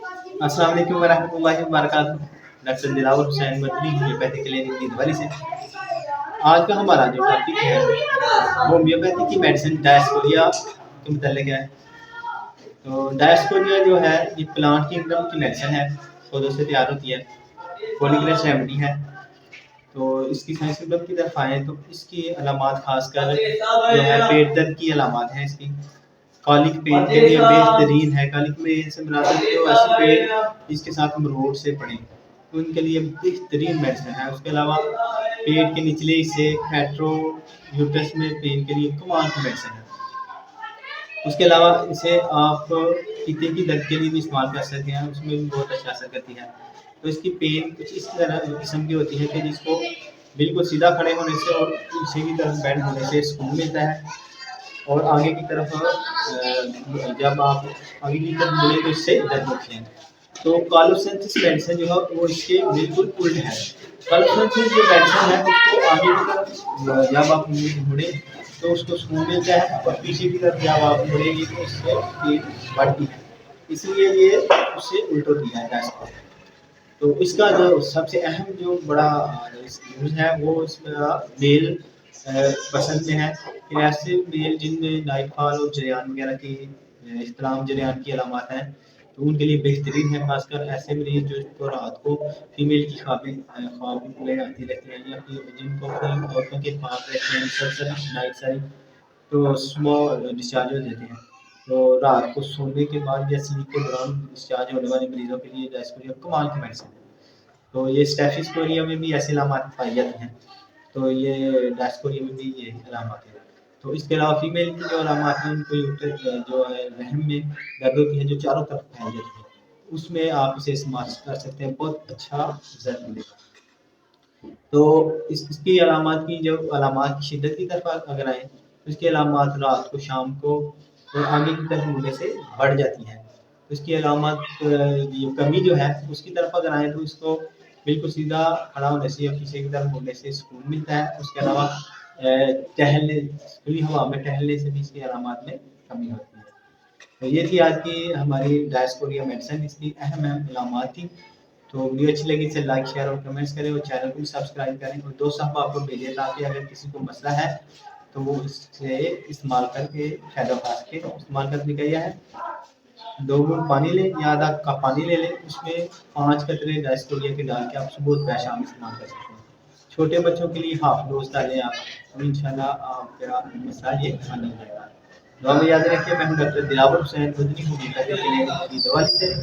अस्सलाम वालेकुम वरहमतुल्लाहि वबरकातुहू। Doctor Dilawar Hussain Madani homeopathy clinic की दवाली से आज का हमारा जो टॉपिक है वो होम्योपैथी की मेडिसिन डायस्कोरिया के मतलब है। तो डायस्कोरिया जो है ये प्लांट किंगडम की मेडिसिन है, पौधों से तैयार होती है, पॉलीग्रेस रेमेडी है। तो इसकी साइंस किंगडम की तरफ आए तो इसकी अलामात खासकर जो है पेट दर्द की अलामात हैं इसकी। कॉलिक पेन के लिए बेहतरीन है। कॉलिक में से मुराद जो ऐसे पेट जिसके साथ मरोड़ से पड़े तो उनके लिए बेहतरीन मेडिसिन है। उसके अलावा पेट के निचले हिस्से पेट्रो यूट्रस में पेन के लिए कमाल की मेडिसिन है। उसके अलावा इसे आप फीते की दर्द के लिए भी इस्तेमाल कर सकते हैं, उसमें भी बहुत अच्छा असर करती है। तो इसकी पेन कुछ इस तरह किस्म की होती है कि जिसको बिल्कुल सीधा खड़े होने से और पीछे की तरफ बैंड होने से सुकून मिलता है, और आगे की तरफ जब आप आगे की तरफ मुड़े तो इससे दर्द होती है। तो कालोसेंसिस मेडिसिन जो है वो इसके बिल्कुल उल्ट है। कालोसेंसिस जो मेडिसिन है उसको आगे की तरफ जब आप मुड़े तो उसको सुकून मिलता है, और पीछे की तरफ जब आप मुड़ेगी तो इससे पेन बढ़ती है, इसलिए ये उससे उल्ट होती है ऐसा। तो इसका जो सबसे अहम जो बड़ा यूज़ है वो इसका मेल पसंद में है कि ऐसे मेल जिनमें नाइटफॉल और जरियान वगैरह की इख्तिलाम जरियान की अलामत हैं तो उनके लिए बेहतरीन है। खासकर ऐसे मरीज जो इसको रात को फीमेल की ख्वाब में आती रहती हैं, या फिर जिनको औरतों के ख्वाब रहते हैं सर नाइट सारी, तो स्मॉल डिस्चार्ज हो जाते हैं। तो रात को सोने के बाद या स्लीप के दौरान डिस्चार्ज होने वाले मरीजों के लिए डायस्कोरिया कमाल की मेडिसिन है। तो ये स्टेफिस्कोरिया में भी ऐसी अलामत पाई जाती हैं, तो ये डायस्कोरिया में भी ये अलामत है। तो इसके अलावा फीमेल की जो अलामत हैं उनको जो है रहम में दर्द होती है जो चारों तरफ फैल जाती है, उसमें आप इसे इस्तेमाल कर सकते हैं, बहुत अच्छा रिजल्ट मिलेगा। तो इसकी अलामत की जो अलामत की शिद्दत की तरफ अगर आए तो इसकी अलामत रात को शाम को और आगे की तरफ मुड़ने से बढ़ जाती हैं। तो इसकी अलामत ये कमी जो है उसकी तरफ अगर आए तो इसको बिल्कुल सीधा खड़ा होने से या पीछे की तरफ मुड़ने से सुकून मिलता है। उसके अलावा टहलने खुली हवा में टहलने से भी इसकी अलामत में कमी होती है। तो ये थी आज की हमारी डायस्कोरिया मेडिसिन, इसकी अहम अहम अलामत थी। तो वीडियो अच्छी लगी इसे लाइक शेयर और कमेंट्स करें, और चैनल को भी सब्सक्राइब करें, और दोस्त साहब आपको भेजें ताकि अगर किसी को मसला है तो वो इससे इस्तेमाल करके फ़ायदा उठा सके। इस्तेमाल करने का यह है 2 घूंट पानी लें या आधा कप पानी ले लें, उसमें 5 कतरे डायस्कोरिया के डाल के आप सुबह दोपहर शाम इस्तेमाल कर सकते हैं। छोटे बच्चों के लिए हाफ डोज डालें आप, तो इंशाल्लाह आपका मसला ये हल हो जाएगा। दुआ में याद रखिए, मैं हूँ doctor Dilawar Hussain Madani, homeopathy clinic की दवा से।